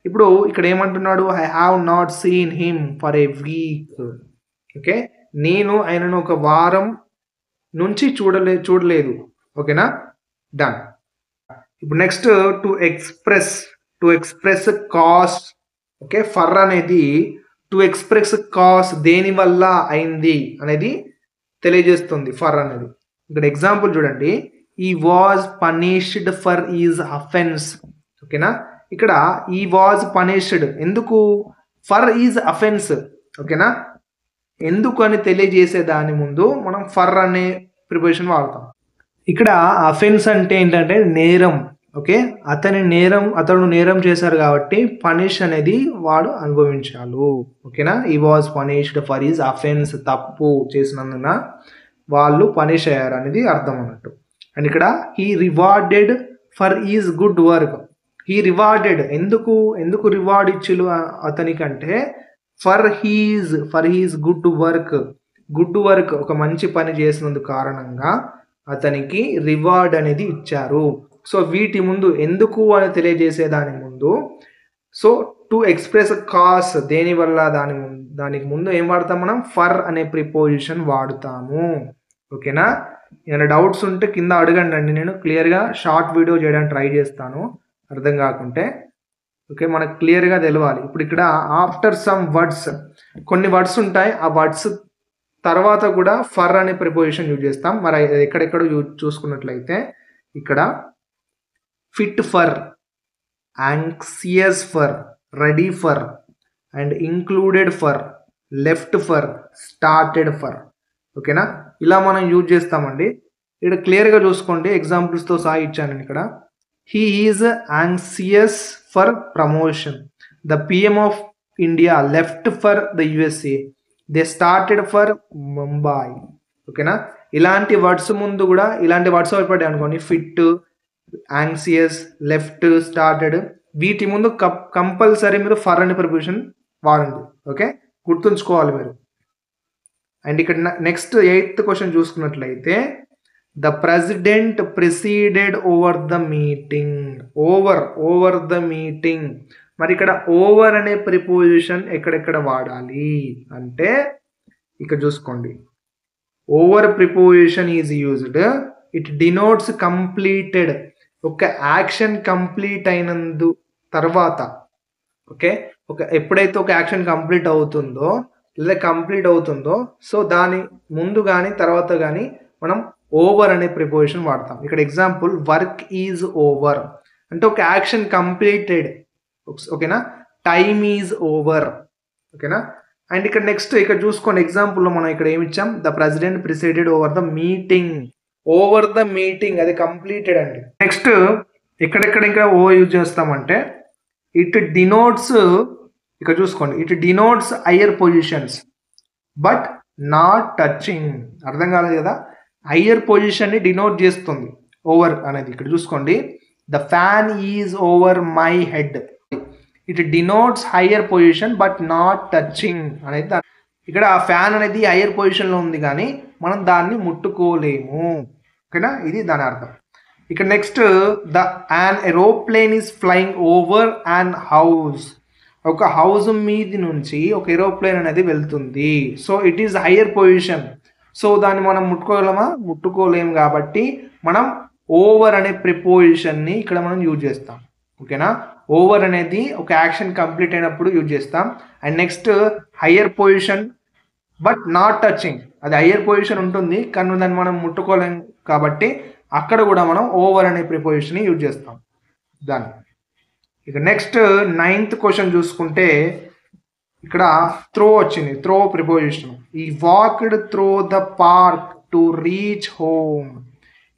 Speaker 2: ఇప్పుడు ఇక్కడ ఏమంటున్నాడు, I have not seen him for a week. Okay, నేను ఆయనను ఒక వారం నుంచి చూడలేదు. ఓకేనా, డన్. ఇప్పుడు next to express cos. Okay, for అనేది టు ఎక్స్ప్రెస్ కాస్, దేని వల్ల అయింది అనేది తెలియజేస్తుంది ఫర్ అనేది. ఇక్కడ ఎగ్జాంపుల్ చూడండి, ఈ was punished for is offence. ఓకేనా, ఇక్కడ ఈ వాజ్ పనిష్డ్ ఎందుకు, ఫర్ ఈజ్ అఫెన్స్. ఓకేనా, ఎందుకు అని తెలియజేసే దాని ముందు మనం ఫర్ అనే ప్రిపోజిషన్ వాడతాం. ఇక్కడ అఫెన్స్ అంటే ఏంటంటే నేరం. ఓకే, అతడు నేరం చేశారు కాబట్టి పనిష్ అనేది వాడు అనుభవించాలి. ఓకేనా, ఈ was punished for is offence, తప్పు చేసినందున వాళ్ళు పనిష్ అయ్యారు అనేది అర్థం అన్నట్టు. అండ్ ఇక్కడ he rewarded for is good work. He rewarded ఎందుకు రివార్డ్ ఇచ్చిలు అతనికంటే ఫర్ హీజ్ గుడ్ వర్క్ ఒక మంచి పని చేసినందుకు కారణంగా అతనికి రివార్డ్ అనేది ఇచ్చారు. సో వీటి ముందు ఎందుకు అని తెలియజేసే దాని ముందు, సో టు ఎక్స్ప్రెస్ కాస్, దేని వల్ల దానికి ముందు ఏం వాడతాం మనం, ఫర్ అనే ప్రిపోజిషన్ వాడుతాము. ఓకేనా, ఏమైనా డౌట్స్ ఉంటే కింద అడగండి అండి, నేను క్లియర్గా షార్ట్ వీడియో చేయడానికి ట్రై చేస్తాను అర్థం కాకుంటే. ఓకే, మనకు క్లియర్గా తెలవాలి. ఇప్పుడు ఇక్కడ ఆఫ్టర్ సమ్ వర్డ్స్, కొన్ని వర్డ్స్ ఉంటాయి, ఆ వర్డ్స్ తర్వాత కూడా ఫర్ అనే ప్రిపోజిషన్ యూజ్ చేస్తాం. మరి ఎక్కడెక్కడ చూసుకున్నట్లయితే ఇక్కడ fit for, anxious for, ready for, and included for, left for, started for. ఓకేనా, ఇలా మనం యూజ్ చేస్తామండి. ఇక్కడ క్లియర్గా చూసుకోండి, ఎగ్జాంపుల్స్తో సహా ఇచ్చాను ఇక్కడ. He is anxious for promotion. The PM of India left for the USA. They started for Mumbai. ఓకేనా, ఇలాంటి వర్డ్స్ ముందు కూడా ఇలాంటి వర్డ్స్ అయిపోయాయి అనుకోండి, ఫిట్, యాంక్సియస్, లెఫ్ట్, స్టార్టెడ్, వీటి ముందు కంపల్సరీ మీరు ఫర్ అనే ప్రిపోజిషన్ వాడండి. ఓకే, గుర్తుంచుకోవాలి మీరు. అండ్ ఇక్కడ నెక్స్ట్ 8th క్వశ్చన్ చూసుకున్నట్లయితే, the president preceded over the meeting. Over the meeting. మరి ఇక్కడ ఓవర్ అనే ప్రిపోజిషన్ ఎక్కడెక్కడ వాడాలి అంటే ఇక్కడ చూసుకోండి, over preposition is used, it denotes completed. ఒక యాక్షన్ కంప్లీట్ అయినందు తర్వాత, ఓకే, ఎప్పుడైతే ఒక యాక్షన్ కంప్లీట్ అవుతుందో లేదా కంప్లీట్ అవుతుందో, సో దాని ముందు కానీ తర్వాత కానీ మనం ఓవర్ అనే ప్రిపోజిషన్ వాడతాం. ఇక్కడ ఎగ్జాంపుల్, వర్క్ ఈజ్ ఓవర్ అంటే ఒక యాక్షన్ కంప్లీటెడ్. ఓకేనా, టైమ్ ఈజ్ ఓవర్. ఓకేనా, అండ్ ఇక్కడ నెక్స్ట్ ఇక్కడ చూసుకోండి, ఎగ్జాంపుల్లో మనం ఇక్కడ ఏమి ఇచ్చాం, the president presided over the meeting. Over the meeting అది కంప్లీటెడ్ అండి. నెక్స్ట్ ఎక్కడెక్కడ ఇంకా ఓ యూజ్ చేస్తామంటే, ఇట్ డినోట్స్, ఇక్కడ చూసుకోండి, it denotes higher positions but not touching. అర్థం కాలేదు కదా, హయ్యర్ పొజిషన్ని డినోట్ చేస్తుంది ఓవర్ అనేది. ఇక్కడ చూసుకోండి, the fan is over my head. It denotes higher position but not touching అనేది. ఇక్కడ ఆ ఫ్యాన్ అనేది హయ్యర్ పొజిషన్లో ఉంది కానీ మనం దాన్ని ముట్టుకోలేము. ఓకేనా, ఇది దాని అర్థం. ఇక్కడ next, an aeroplane is flying over an house. ఒక హౌస్ మీది నుంచి ఒక ఏరోప్లేన్ అనేది వెళ్తుంది. So it is higher position. So దాన్ని మనం ముట్టుకోలేము కాబట్టి మనం ఓవర్ అనే ప్రిపోజిషన్ని ఇక్కడ మనం యూజ్ చేస్తాం. ఓకేనా, ఓవర్ అనేది ఒక యాక్షన్ కంప్లీట్ అయినప్పుడు యూజ్ చేస్తాం. And next higher position but not touching, అది హయ్యర్ పొజిషన్ ఉంటుంది కానీ దాన్ని మనం ముట్టుకోలేం కాబట్టి అక్కడ కూడా మనం ఓవర్ అనే ప్రిపోజిషన్ యూజ్ చేస్తాం దాన్ని. ఇక నెక్స్ట్ 9th క్వశ్చన్ చూసుకుంటే ఇక్కడ త్రో వచ్చింది, త్రో ప్రిపోజిషన్. ఈ walked through the park to reach home.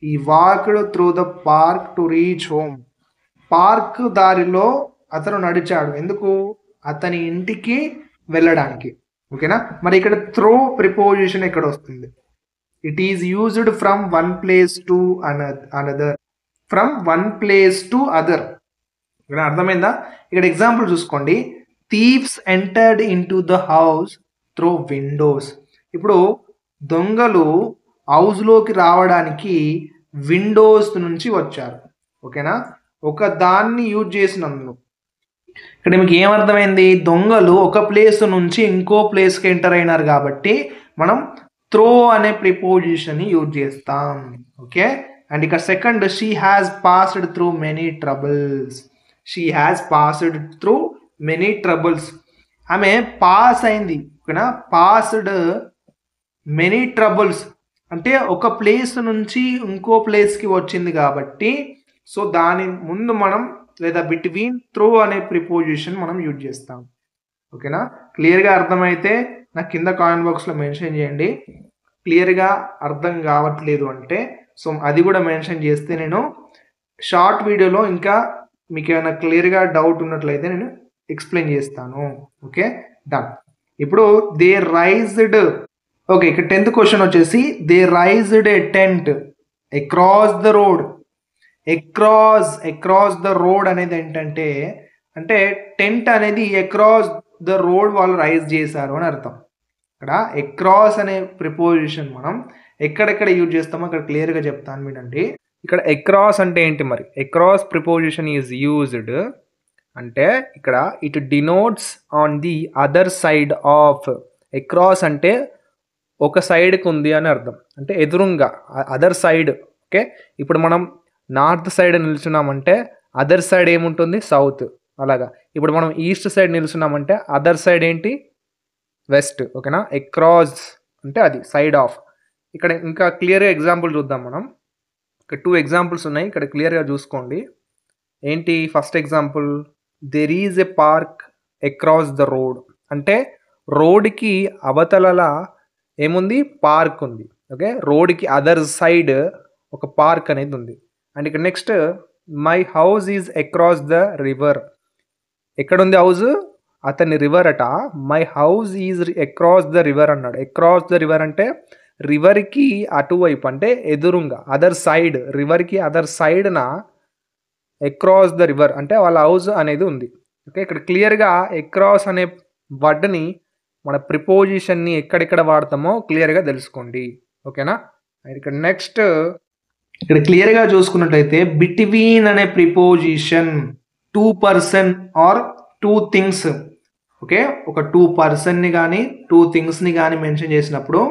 Speaker 2: ఈ walked through the park to reach home. Park దారిలో అతను నడిచాడు, ఎందుకు, అతని ఇంటికి వెళ్ళడానికి. ఓకేనా. మరి ఇక్కడ త్రో ప్రిపోజిషన్ ఎక్కడ వస్తుంది? It is used from one place to another, from one place to other. ఇక్కడ అర్థమైందా? ఇక్కడ ఎగ్జాంపుల్ చూసుకోండి, thieves entered in to the house through Windows. ఇప్పుడు దొంగలు హౌస్లోకి రావడానికి విండోస్ నుంచి వచ్చారు. ఓకేనా, ఒక దాన్ని యూజ్ చేసినందుకు ఇక్కడ మీకు ఏమర్థమైంది? దొంగలు ఒక ప్లేస్ నుంచి ఇంకో ప్లేస్కి ఎంటర్ అయినారు కాబట్టి మనం త్రో అనే ప్రిపోజిషన్ యూజ్ చేస్తాం. ఓకే, అండ్ ఇక్కడ second, she has passed through many troubles. She has passed through many troubles. ఆమె పాస్ అయింది. ఓకేనా, పాస్డ్ మెనీ ట్రబుల్స్ అంటే ఒక ప్లేస్ నుంచి ఇంకో ప్లేస్కి వచ్చింది కాబట్టి సో దాని ముందు మనం లేదా బిట్వీన్ త్రూ అనే ప్రిపోజిషన్ మనం యూజ్ చేస్తాం. ఓకేనా, క్లియర్గా అర్థమైతే నాకు కింద కామెంట్ బాక్స్లో మెన్షన్ చేయండి. క్లియర్గా అర్థం కావట్లేదు అంటే సో అది కూడా మెన్షన్ చేస్తే నేను షార్ట్ వీడియోలో ఇంకా మీకు ఏమైనా క్లియర్గా డౌట్ ఉన్నట్లయితే నేను ఎక్స్ప్లెయిన్ చేస్తాను. Okay, done. ఇప్పుడు దే రైజ్డ్. ఓకే, ఇక్కడ 10th క్వశ్చన్ వచ్చేసి they raised A tent across the road. Across the road అనేది ఏంటంటే అంటే టెంట్ అనేది అక్రాస్ ద రోడ్ వాళ్ళు రైజ్ చేశారు అని అర్థం. ఇక్కడ అక్రాస్ అనే ప్రిపోజిషన్ మనం ఎక్కడెక్కడ యూజ్ చేస్తామో అక్కడ క్లియర్గా చెప్తాను వినండి. ఇక్కడ అక్రాస్ అంటే ఏంటి? మరి అక్రాస్ ప్రిపోజిషన్ ఈజ్ యూజ్డ్ అంటే ఇక్కడ it denotes on the other side of. Across అంటే ఒక సైడ్కి ఉంది అని అర్థం, అంటే ఎదురుంగా అదర్ సైడ్. ఓకే, ఇప్పుడు మనం నార్త్ సైడ్ నిల్చున్నామంటే అదర్ సైడ్ ఏముంటుంది? సౌత్. అలాగా ఇప్పుడు మనం ఈస్ట్ సైడ్ నిల్చున్నామంటే అదర్ సైడ్ ఏంటి? వెస్ట్. ఓకేనా, అక్రాస్ అంటే అది సైడ్ ఆఫ్. ఇక్కడ ఇంకా క్లియర్గా ఎగ్జాంపుల్ చూద్దాం మనం. ఇక్కడ 2 ఎగ్జాంపుల్స్ ఉన్నాయి, ఇక్కడ క్లియర్గా చూసుకోండి. ఏంటి first example? There is a park across the road అంటే రోడ్కి అవతలలా ఏముంది? పార్క్ ఉంది. ఓకే, రోడ్కి అదర్ సైడ్ ఒక పార్క్ అనేది ఉంది. అండ్ ఇక్కడ next, my house is across the river. ఎక్కడుంది హౌస్? అతని రివర్ అట. My house is across the river అన్నాడు. అక్రాస్ ద రివర్ అంటే రివర్కి అటువైపు అంటే ఎదురుంగా అదర్ సైడ్. రివర్కి అదర్ సైడ్న అక్రాస్ ద రివర్ అంటే వాళ్ళ హౌస్ అనేది ఉంది. ఓకే, ఇక్కడ క్లియర్గా అక్రాస్ అనే వర్డ్ని మన ప్రిపోజిషన్ని ఎక్కడెక్కడ వాడతామో క్లియర్గా తెలుసుకోండి. ఓకేనా, ఇక్కడ నెక్స్ట్ ఇక్కడ క్లియర్గా చూసుకున్నట్లయితే బిట్వీన్ అనే preposition 2 person are 2 things. Okay, ఒక 2 పర్సన్ని కానీ 2 థింగ్స్ని కానీ మెన్షన్ చేసినప్పుడు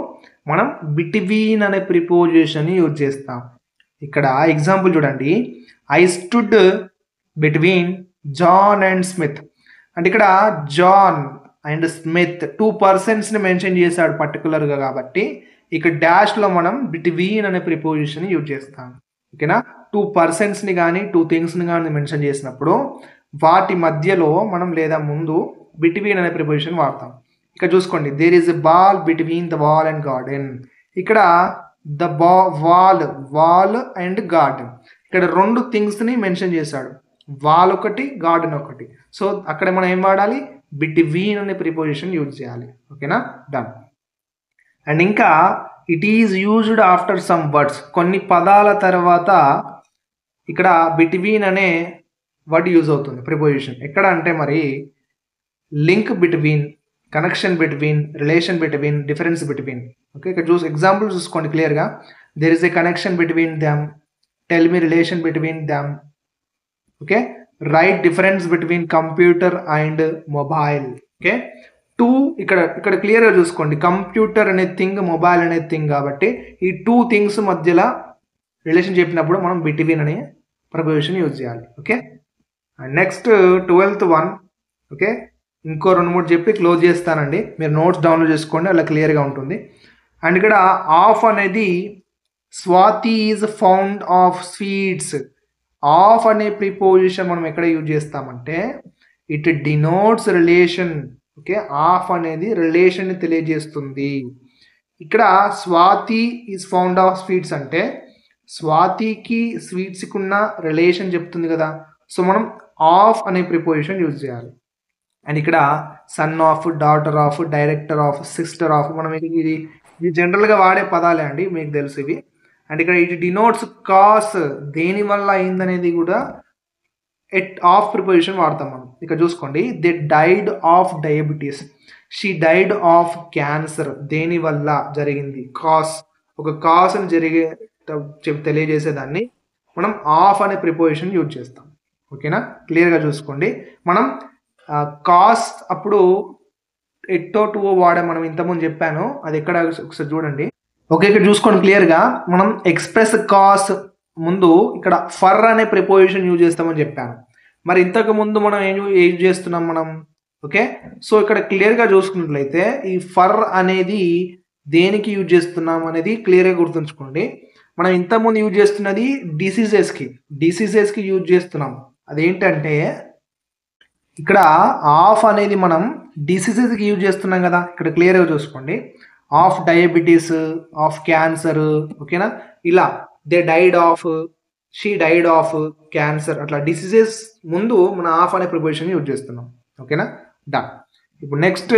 Speaker 2: మనం బిట్వీన్ అనే ప్రిపోజిషన్ని యూజ్ చేస్తాం. ఇక్కడ ఎగ్జాంపుల్ చూడండి, I stood between John and Smith అంటే ఇక్కడ జాన్ అండ్ స్మిత్ 2 పర్సన్స్ని మెన్షన్ చేశాడు పర్టికులర్గా కాబట్టి ఇక్కడ డాష్లో మనం బిట్వీన్ అనే ప్రిపోజిషన్ యూజ్ చేస్తాం. ఓకేనా, 2 పర్సన్స్ని కానీ 2 థింగ్స్ని కానీ మెన్షన్ చేసినప్పుడు వాటి మధ్యలో మనం లేదా ముందు బిట్వీన్ అనే ప్రిపోజిషన్ వాడతాం. ఇక్కడ చూసుకోండి, there is a ball between the wall and garden. ఇక్కడ ద వాల్ అండ్ గార్డెన్ ఇక్కడ 2 థింగ్స్ని మెన్షన్ చేశాడు, వాల్ ఒకటి గార్డెన్ ఒకటి. సో అక్కడ మనం ఏం వాడాలి? బిట్వీన్ అనే ప్రిపోజిషన్ యూజ్ చేయాలి. ఓకేనా, డన్. అండ్ ఇంకా it is used after some words. కొన్ని పదాల తర్వాత ఇక్కడ బిట్వీన్ అనే వర్డ్ యూజ్ అవుతుంది ప్రిపోజిషన్. ఎక్కడ అంటే మరి link between, connection between, relation between, difference between. Okay, ఇక్కడ ఎగ్జాంపుల్ చూసుకోండి క్లియర్గా. There is a connection between them, tell me relation between them. Okay, right difference between computer and mobile. Okay, 2 ఇక్కడ క్లియర్గా చూసుకోండి, కంప్యూటర్ అనే థింగ్, మొబైల్ అనే thing కాబట్టి ఈ 2 థింగ్స్ మధ్యలో రిలేషన్ చెప్పినప్పుడు మనం బిట్వీన్ అనే ప్రిపోజిషన్ యూజ్ చేయాలి. Okay, and next 12th one. Okay, ఇంకో 2-3 చెప్పి క్లోజ్ చేస్తానండి, మీరు నోట్స్ డౌన్లోడ్ చేసుకోండి, అలా క్లియర్గా ఉంటుంది. అండ్ ఇక్కడ ఆఫ్ అనేది Swathi is fond of sweets. Of అనే ప్రిపోజిషన్ మనం ఎక్కడ యూజ్ చేస్తామంటే it denotes relation. Okay, of అనేది రిలేషన్ని తెలియజేస్తుంది. ఇక్కడ Swathi is fond of sweets అంటే స్వాతికి స్వీట్స్కి ఉన్న రిలేషన్ చెప్తుంది కదా. సో మనం ఆఫ్ అనే ప్రిపోజిషన్ యూజ్ చేయాలి. అండ్ ఇక్కడ son of, daughter of, director of, sister of, మనం ఇది జనరల్గా వాడే పదాలే అండి, మీకు తెలుసు ఇవి. అండ్ ఇక్కడ ఇది డినోట్స్ కాస్, దేని వల్ల అయిందనేది కూడా ఆఫ్ ప్రిపోజిషన్ వాడతాం మనం. ఇక్కడ చూసుకోండి, they died of diabetes, she died of cancer, దేని వల్ల జరిగింది, కాస్, ఒక కాస్ అని జరిగే తెలియజేసేదాన్ని మనం ఆఫ్ అనే ప్రిపోజిషన్ యూజ్ చేస్తాం. ఓకేనా, క్లియర్గా చూసుకోండి. మనం కాస్ అప్పుడు ఎట్టో టూ వాడే మనం ఇంతకుముందు చెప్పాను, అది ఎక్కడ ఒకసారి చూడండి. ఓకే, ఇక్కడ చూసుకోండి క్లియర్గా, మనం ఎక్స్ప్రెస్ కాస్ ముందు ఇక్కడ ఫర్ అనే ప్రిపోజిషన్ యూజ్ చేస్తామని చెప్పాను. మరి ఇంతకు ముందు మనం ఏం యూజ్ చేస్తున్నాం మనం? ఓకే, సో ఇక్కడ క్లియర్గా చూసుకున్నట్లయితే ఈ ఫర్ అనేది దేనికి యూజ్ చేస్తున్నాం అనేది క్లియర్గా గుర్తుంచుకోండి. మనం ఇంతకుముందు యూజ్ చేస్తున్నది డిసీజెస్కి యూజ్ చేస్తున్నాం. అదేంటంటే ఇక్కడ ఆఫ్ అనేది మనం డిసీజెస్కి యూజ్ చేస్తున్నాం కదా, ఇక్కడ క్లియర్గా చూసుకోండి. ఆఫ్ డయాబెటీస్, ఆఫ్ క్యాన్సర్, ఓకేనా, ఇలా they died of, she died of cancer, అట్లా డిసీజెస్ ముందు మన ఆఫ్ అనే ప్రిపోజిషన్ యూజ్ చేస్తున్నాం. ఓకేనా, డన్. ఇప్పుడు next,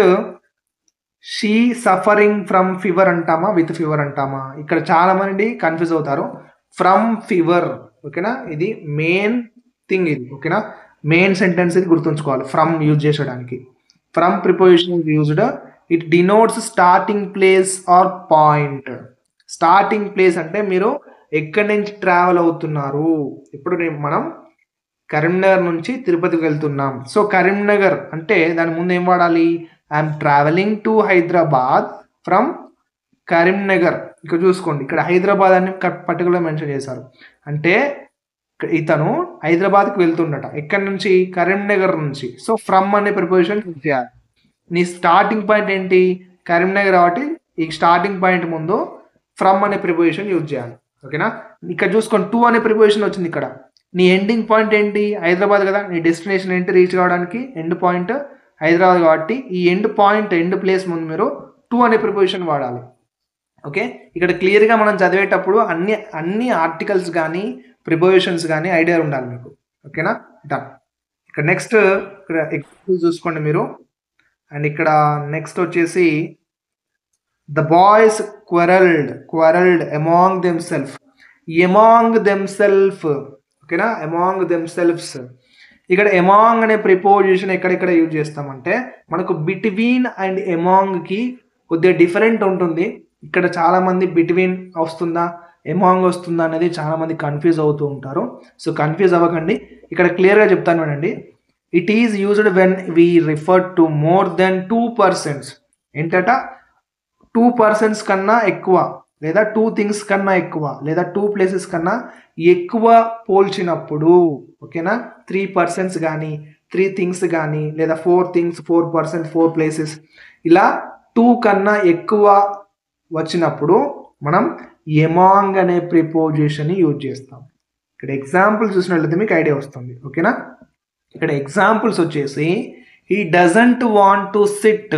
Speaker 2: she suffering from fever అంటామా విత్ ఫీవర్ అంటామా? ఇక్కడ చాలా మంది కన్ఫ్యూజ్ అవుతారు. ఫ్రమ్ ఫీవర్, ఓకేనా, ఇది మెయిన్ థింగ్ ఇది. ఓకేనా, మెయిన్ సెంటెన్స్ ఇది గుర్తుంచుకోవాలి ఫ్రమ్ యూజ్ చేసడానికి. From preposition used, it denotes starting place or point. Starting place అంటే మీరు ఎక్కడి నుంచి ట్రావెల్ అవుతున్నారు. ఇప్పుడు మనం కరీంనగర్ నుంచి తిరుపతికి వెళ్తున్నాం. సో కరీంనగర్ అంటే దాని ముందు ఏం వాడాలి? I'm travelling to Hyderabad from Karimnagar. ఇక్కడ చూసుకోండి, ఇక్కడ హైదరాబాద్ అని పర్టికులర్ మెన్షన్ చేశారు. అంటే ఇతను హైదరాబాద్కి వెళ్తుండట. ఎక్కడి నుంచి? కరీంనగర్ నుంచి. సో ఫ్రమ్ అనే ప్రిపోజిషన్ యూజ్ చేయాలి. నీ స్టార్టింగ్ పాయింట్ ఏంటి? కరీంనగర్ కాబట్టి ఈ స్టార్టింగ్ పాయింట్ ముందు ఫ్రమ్ అనే ప్రిపోజిషన్ యూజ్ చేయాలి. ఓకేనా, ఇక్కడ చూసుకోండి, టు అనే ప్రిపోజిషన్ వచ్చింది. ఇక్కడ నీ ఎండింగ్ పాయింట్ ఏంటి? హైదరాబాద్ కదా. నీ డెస్టినేషన్ ఏంటి రీచ్ కావడానికి? ఎండ్ పాయింట్ హైదరాబాద్ కాబట్టి ఈ ఎండ్ పాయింట్, ఎండ్ ప్లేస్ ముందు మీరు టు అనే ప్రిపోజిషన్ వాడాలి. ఓకే, ఇక్కడ క్లియర్గా మనం చదివేటప్పుడు అన్ని ఆర్టికల్స్ కానీ ప్రిపోజిషన్స్ కానీ ఐడియా ఉండాలి మీకు. ఓకేనా, డన్. ఇక్కడ నెక్స్ట్ ఇక్కడ ఎగ్జాంపుల్ చూసుకోండి మీరు. అండ్ ఇక్కడ నెక్స్ట్ వచ్చేసి ద బాయ్స్ క్వరల్డ్ అమాంగ్ దెమ్సెల్ఫ్. ఓకేనా, అమాంగ్ దెమ్సెల్ఫ్స్. ఇక్కడ అమాంగ్ అనే ప్రిపోజిషన్ ఎక్కడెక్కడ యూజ్ చేస్తామంటే మనకు బిట్వీన్ అండ్ అమాంగ్కి కొద్దిగా డిఫరెంట్ ఉంటుంది. ఇక్కడ చాలామంది బిట్వీన్ వస్తుందా అమాంగ్ వస్తుందా అనేది చాలామంది కన్ఫ్యూజ్ అవుతూ ఉంటారు. సో కన్ఫ్యూజ్ అవ్వకండి, ఇక్కడ క్లియర్గా చెప్తాను వినండి. It is used when we refer to more than 2 persons. ఏంటట? 2 persons కన్నా ఎక్కువ, లేదా 2 things కన్నా ఎక్కువ, లేదా 2 places కన్నా ఎక్కువ పోల్చినప్పుడు. ఓకేనా, 3 persons కానీ 3 things కానీ లేదా 4 things, 4 persons, 4 places, ఇలా 2 కన్నా ఎక్కువ వచ్చినప్పుడు మనం ఎమాంగ్ అనే ప్రిపోజిషన్ యూజ్ చేస్తాం. ఇక్కడ ఎగ్జాంపుల్ చూసినట్లయితే మీకు ఐడియా వస్తుంది. ఓకేనా, ఇక్కడ ఎగ్జాంపుల్స్ వచ్చేసి he doesn't want to SIT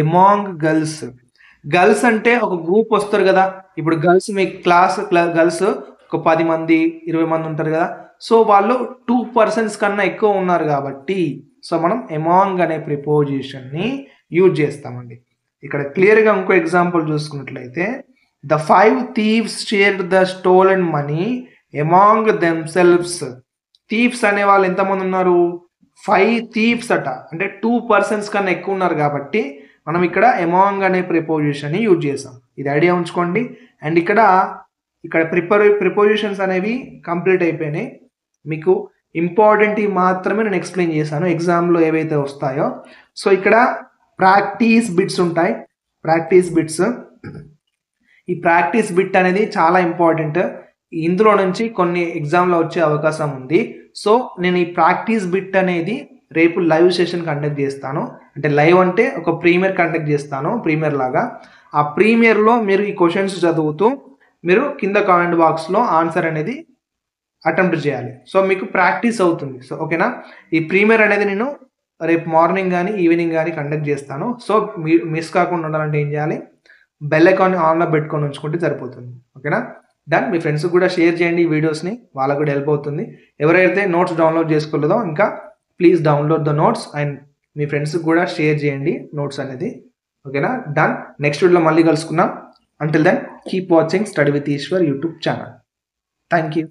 Speaker 2: among girls అంటే ఒక గ్రూప్ వస్తారు కదా. ఇప్పుడు గర్ల్స్ మీ గర్ల్స్ ఒక 10 మంది 20 మంది ఉంటారు కదా. సో వాళ్ళు 2 persons కన్నా ఎక్కువ ఉన్నారు కాబట్టి సో మనం ఎమాంగ్ అనే ప్రిపోజిషన్ని యూజ్ చేస్తామండి. ఇక్కడ క్లియర్గా ఇంకో ఎగ్జాంపుల్ చూసుకున్నట్లయితే the 5 thieves shared the stolen money among themselves. Thieves అనే వాళ్ళు ఎంతమంది ఉన్నారు? 5 thieves అట. అంటే 2 persons కన్నా ఎక్కువ ఉన్నారు కాబట్టి మనం ఇక్కడ ఎమాంగ్ అనే ప్రిపోజిషన్ని యూజ్ చేసాం. ఇది ఐడియా ఉంచుకోండి. అండ్ ఇక్కడ ప్రిపోజిషన్స్ అనేవి కంప్లీట్ అయిపోయినాయి. మీకు ఇంపార్టెంట్ మాత్రమే నేను ఎక్స్ప్లెయిన్ చేశాను ఎగ్జామ్లో ఏవైతే వస్తాయో. సో ఇక్కడ ప్రాక్టీస్ బిట్స్ ఉంటాయి. ఈ ప్రాక్టీస్ బిట్ అనేది చాలా ఇంపార్టెంట్. ఇందులో నుంచి కొన్ని ఎగ్జామ్లో వచ్చే అవకాశం ఉంది. సో నేను ఈ ప్రాక్టీస్ బిట్ అనేది రేపు లైవ్ సెషన్ కండక్ట్ చేస్తాను. అంటే లైవ్ అంటే ఒక ప్రీమియర్ కండక్ట్ చేస్తాను, ప్రీమియర్ లాగా. ఆ ప్రీమియర్లో మీరు ఈ క్వశ్చన్స్ చదువుతూ మీరు కింద కామెంట్ బాక్స్లో ఆన్సర్ అనేది అటెంప్ట్ చేయాలి. సో మీకు ప్రాక్టీస్ అవుతుంది. సో ఓకేనా, ఈ ప్రీమియర్ అనేది నేను రేపు మార్నింగ్ కానీ ఈవినింగ్ కానీ కండక్ట్ చేస్తాను. సో మిస్ కాకుండా ఉండాలంటే ఏం చేయాలి? బెల్ ఐకాన్ ఆన్లో పెట్టుకొని ఉంచుకుంటే సరిపోతుంది. ఓకేనా, డన్. మీ ఫ్రెండ్స్కి కూడా షేర్ చేయండి ఈ వీడియోస్ని, వాళ్ళకు కూడా హెల్ప్ అవుతుంది. ఎవరైతే నోట్స్ డౌన్లోడ్ చేసుకోలేదో ఇంకా please download the notes and మీ ఫ్రెండ్స్కి కూడా షేర్ చేయండి నోట్స్ అనేది. ఓకేనా, డన్. నెక్స్ట్ వీడియోలో మళ్ళీ కలుసుకుందాం. Until then keep watching study with Eshwar YouTube channel. Thank you.